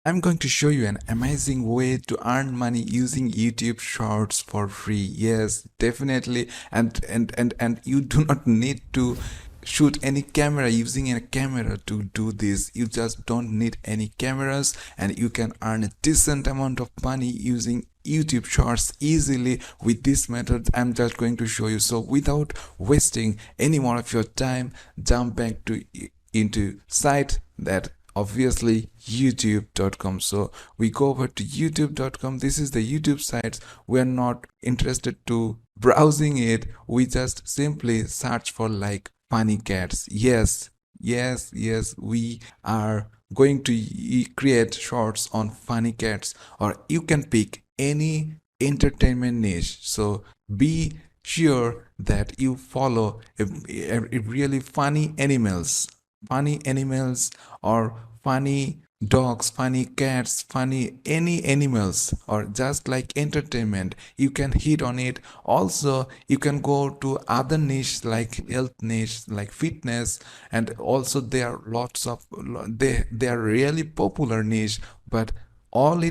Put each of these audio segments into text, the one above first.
I'm going to show you an amazing way to earn money using YouTube Shorts for free. Yes, definitely. And you do not need to shoot any camera using a camera to do this. You just don't need any cameras and you can earn a decent amount of money using YouTube Shorts easily with this method I'm just going to show you. So without wasting any more of your time, jump back to into site that obviously youtube.com. So we go over to youtube.com. This is the YouTube site. We're not interested to browsing it. We just simply search for like funny cats. Yes, we are going to create shorts on funny cats, or you can pick any entertainment niche. So be sure that you follow a really funny animals or funny dogs, funny cats, funny any animals, or just like entertainment. You can hit on it. Also, you can go to other niche like health niche, like fitness, and also there are lots of they are really popular niche, but all the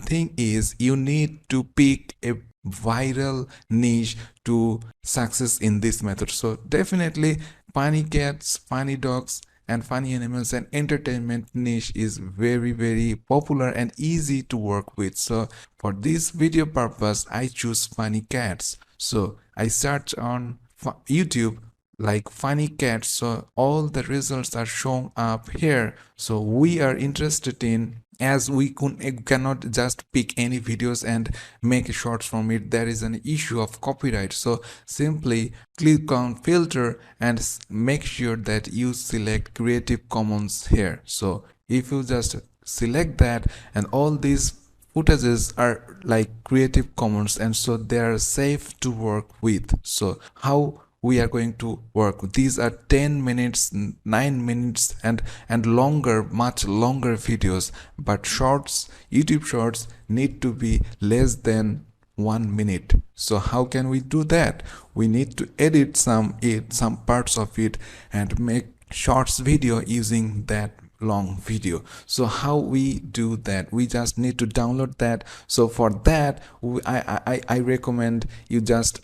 thing is you need to pick a viral niche to success in this method. So definitely funny cats, funny dogs, and funny animals and entertainment niche is very popular and easy to work with. So for this video purpose I choose funny cats. So I search on YouTube like funny cats, so all the results are shown up here. So we are interested in, as we cannot just pick any videos and make shorts from it, there is an issue of copyright. So simply click on filter and make sure that you select Creative Commons here. So if you just select that, and all these footages are like Creative Commons, and so they are safe to work with. So how we are going to work, these are 10 minutes, 9 minutes and longer, much longer videos, but shorts, YouTube shorts need to be less than 1 minute. So how can we do that? We need to edit some parts of it and make shorts video using that long video. So how we do that? We just need to download that. So for that I recommend you just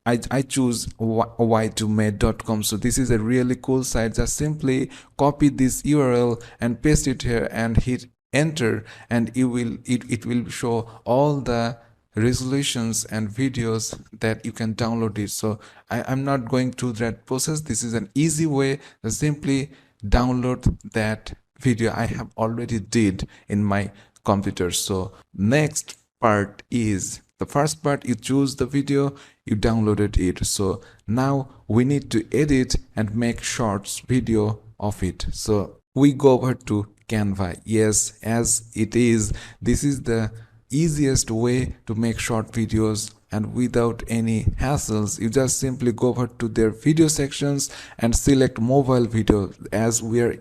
I choose y2made.com. So this is a really cool site. Just simply copy this URL and paste it here and hit enter, and it will show all the resolutions and videos that you can download it. So I'm not going through that process. This is an easy way to simply download that video. I have already did in my computer. So next part is the first part. You choose the video, you downloaded it. So now we need to edit and make shorts video of it. So we go over to Canva. Yes, as it is, this is the easiest way to make short videos and without any hassles. You just simply go over to their video sections and select mobile video. As we are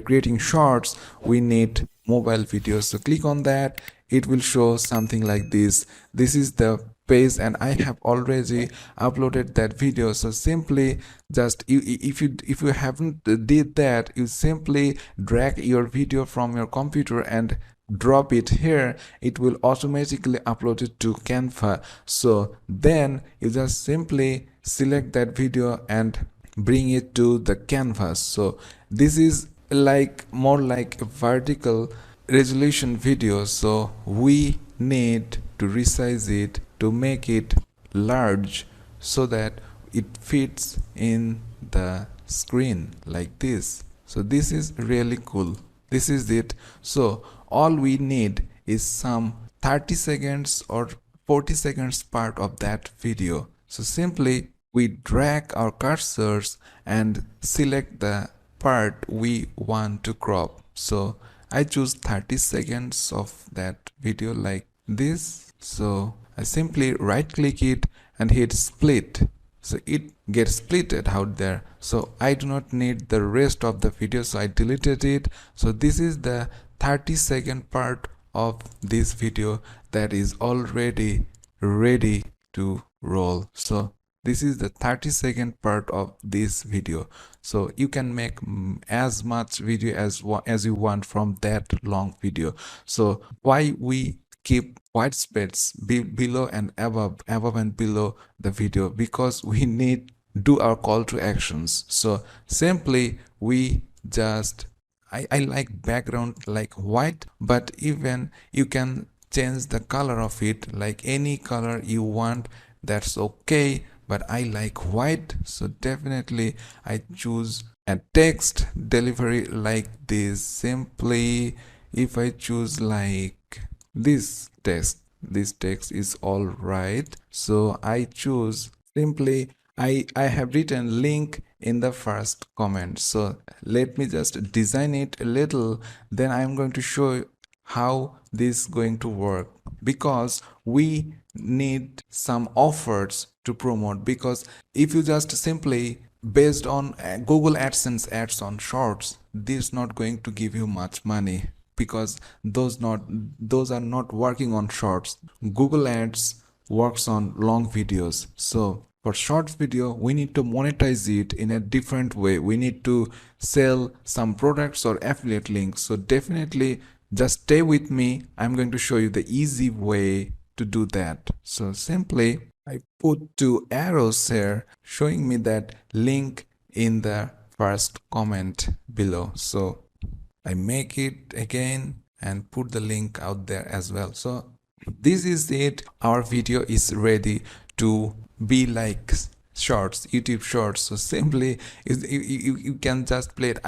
creating shorts, we need mobile videos. So click on that. It will show something like this. This is the page, and I have already uploaded that video. So simply just if you haven't did that, you simply drag your video from your computer and drop it here. It will automatically upload it to Canva. So then you just simply select that video and bring it to the canvas. So this is like more like a vertical resolution video, so we need to resize it to make it large so that it fits in the screen like this. So this is really cool. This is it. So all we need is some 30 seconds or 40 seconds part of that video. So simply we drag our cursors and select the part we want to crop. So I choose 30 seconds of that video like this. So I simply right click it and hit split. So it gets splitted out there. So I do not need the rest of the video, so I deleted it. So this is the 30-second part of this video that is already ready to roll. So this is the 30-second part of this video. So you can make as much video as you want from that long video. So why we keep white space below and above and below the video? Because we need do our call to actions. So simply we just I like background like white, but even you can change the color of it like any color you want, that's okay, but I like white, so definitely I choose a text delivery like this. Simply if I choose like this text is all right, so I choose simply I have written link in the first comment. So let me just design it a little, then I'm going to show you how this is going to work, because we need some offers to promote. Because if you just simply based on Google AdSense ads on shorts, this is not going to give you much money, because those are not working on shorts. Google Ads works on long videos. So for short video we need to monetize it in a different way. We need to sell some products or affiliate links. So definitely just stay with me, I'm going to show you the easy way to do that. So simply I put two arrows here showing me that link in the first comment below. So I make it again and put the link out there as well. So this is it, our video is ready to be like shorts, YouTube shorts. So simply you can just play it.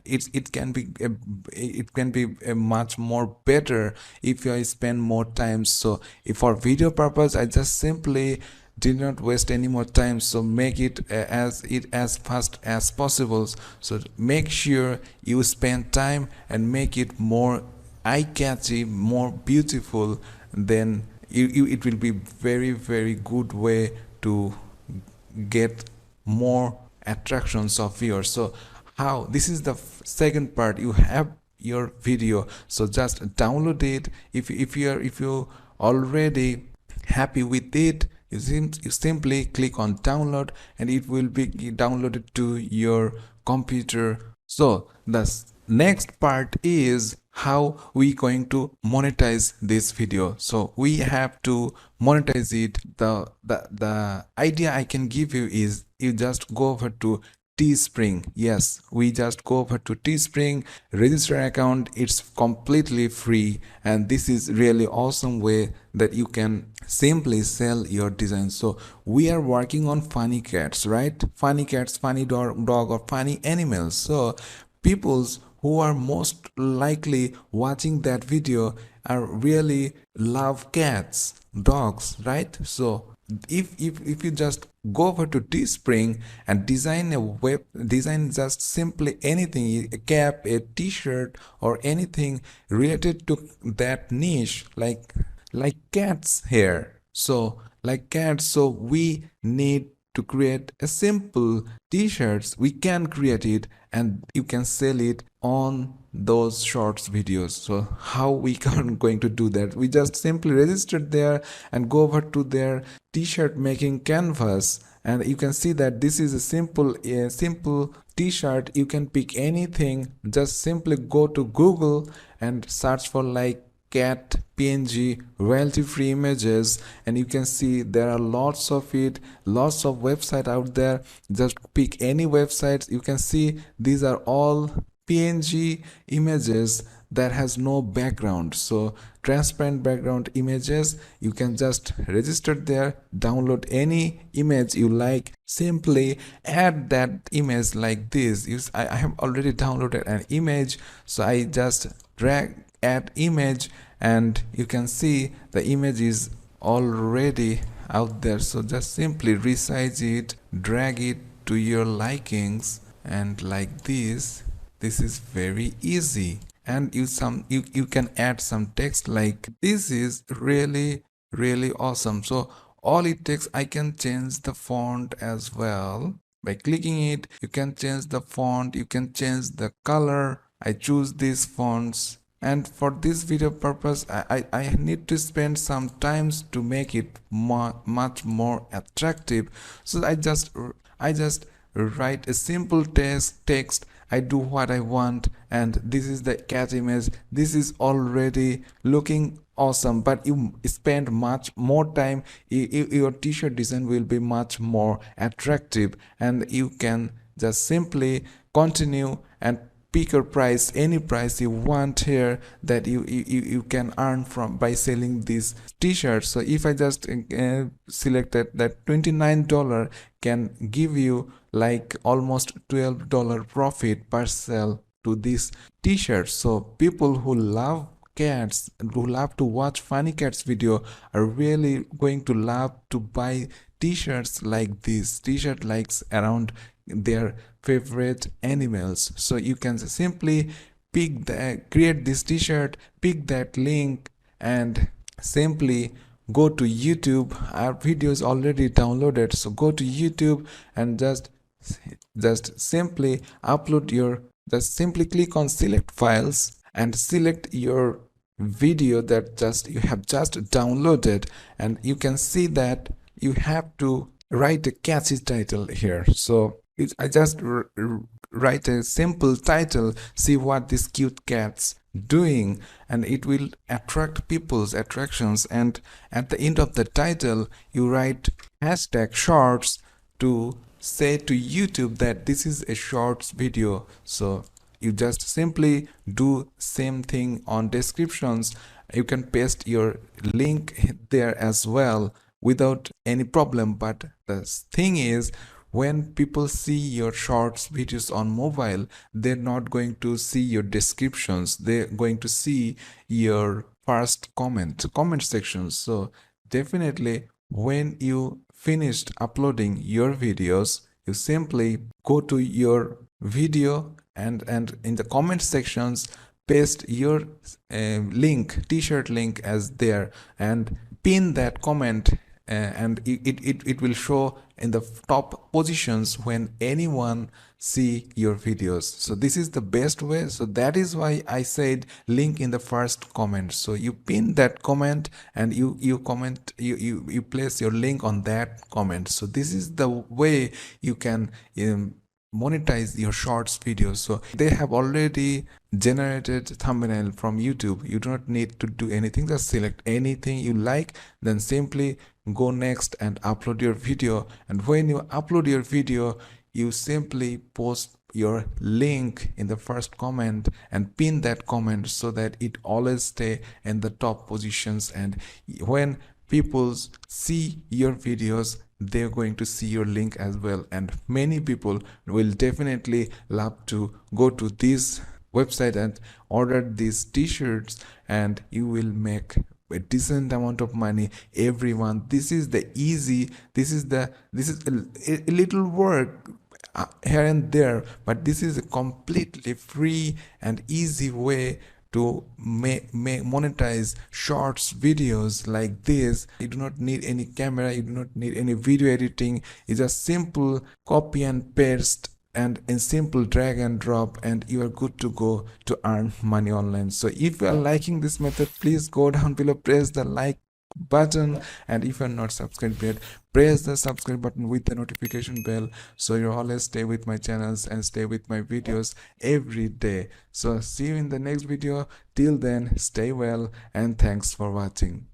It can be a much more better if I spend more time. So if for video purpose I just simply did not waste any more time, so make it as fast as possible. So make sure you spend time and make it more eye-catchy, more beautiful, then it will be very good way to get more attractions of viewers. So how this is the second part, you have your video, so just download it. If you already happy with it, you simply click on download and it will be downloaded to your computer. So the next part is how we going to monetize this video. So we have to monetize it. The idea I can give you is you just go over to Teespring. Yes, we just go over to Teespring, register an account. It's completely free, and this is really awesome way that you can simply sell your design. So we are working on funny cats, right? Funny cats, funny dog or funny animals. So people's who are most likely watching that video are really love cats, dogs, right? So if you just go over to Teespring and design just simply anything, a cap, a t-shirt, or anything related to that niche, like cats hair. So like cats, so we need to create a simple t-shirts. We can create it and you can sell it on those shorts videos. So how we can going to do that? We just simply register there and go over to their t-shirt making canvas, and you can see that this is a simple t-shirt. You can pick anything, just simply go to Google and search for like cat PNG royalty free images, and you can see there are lots of website out there. Just pick any websites. You can see these are all PNG images that has no background, so transparent background images. You can just register there, download any image you like, simply add that image like this. I have already downloaded an image, so I just drag add image, and you can see the image is already out there. So just simply resize it, drag it to your likings, and like this is very easy. And you can add some text like this is really awesome. So all it takes, I can change the font as well by clicking it. You can change the font, you can change the color. I choose these fonts and for this video purpose I need to spend some times to make it much more attractive. So I just write a simple text. I do what I want, and this is the cat image. This is already looking awesome, but you spend much more time. Your t-shirt design will be much more attractive, and you can just simply continue and pick your price, any price you want here, that you can earn from by selling these t-shirts. So if I just selected that $29 can give you like almost $12 profit per sale to this t-shirt. So people who love cats, who love to watch funny cats video, are really going to love to buy t-shirts like this, t-shirt likes around their favorite animals. So you can simply create this t-shirt, pick that link, and simply go to YouTube. Our video is already downloaded, so go to YouTube and just simply upload your, just simply click on select files and select your video that you have just downloaded, and you can see that you have to write a catchy title here. So I just write a simple title, see what this cute cat's doing, and it will attract people's attractions. And at the end of the title you write hashtag shorts to say to YouTube that this is a shorts video. So you just simply do same thing on descriptions. You can paste your link there as well without any problem. But the thing is, when people see your shorts videos on mobile, they're not going to see your descriptions, they're going to see your first comment sections. So definitely when you finished uploading your videos, you simply go to your video and in the comment sections paste your link, t-shirt link as there, and pin that comment, and it will show in the top positions when anyone see your videos. So this is the best way. So that is why I said link in the first comment. So you pin that comment and you comment, you place your link on that comment. So this is the way you can monetize your shorts videos. So they have already generated thumbnail from YouTube. You do not need to do anything, just select anything you like, then simply go next and upload your video. And when you upload your video, you simply post your link in the first comment and pin that comment so that it always stay in the top positions. And when people see your videos, they're going to see your link as well, and many people will definitely love to go to this website and order these t-shirts, and you will make a decent amount of money every month. This is the easy, this is a little work here and there, but this is a completely free and easy way to monetize shorts videos like this. You do not need any camera, you do not need any video editing. It's just simple copy and paste and in simple drag and drop, and you are good to go to earn money online. So if you are liking this method, please go down below, press the like button, and if you're not subscribed yet, press the subscribe button with the notification bell, so you always stay with my channels and stay with my videos every day. So see you in the next video. Till then, stay well and thanks for watching.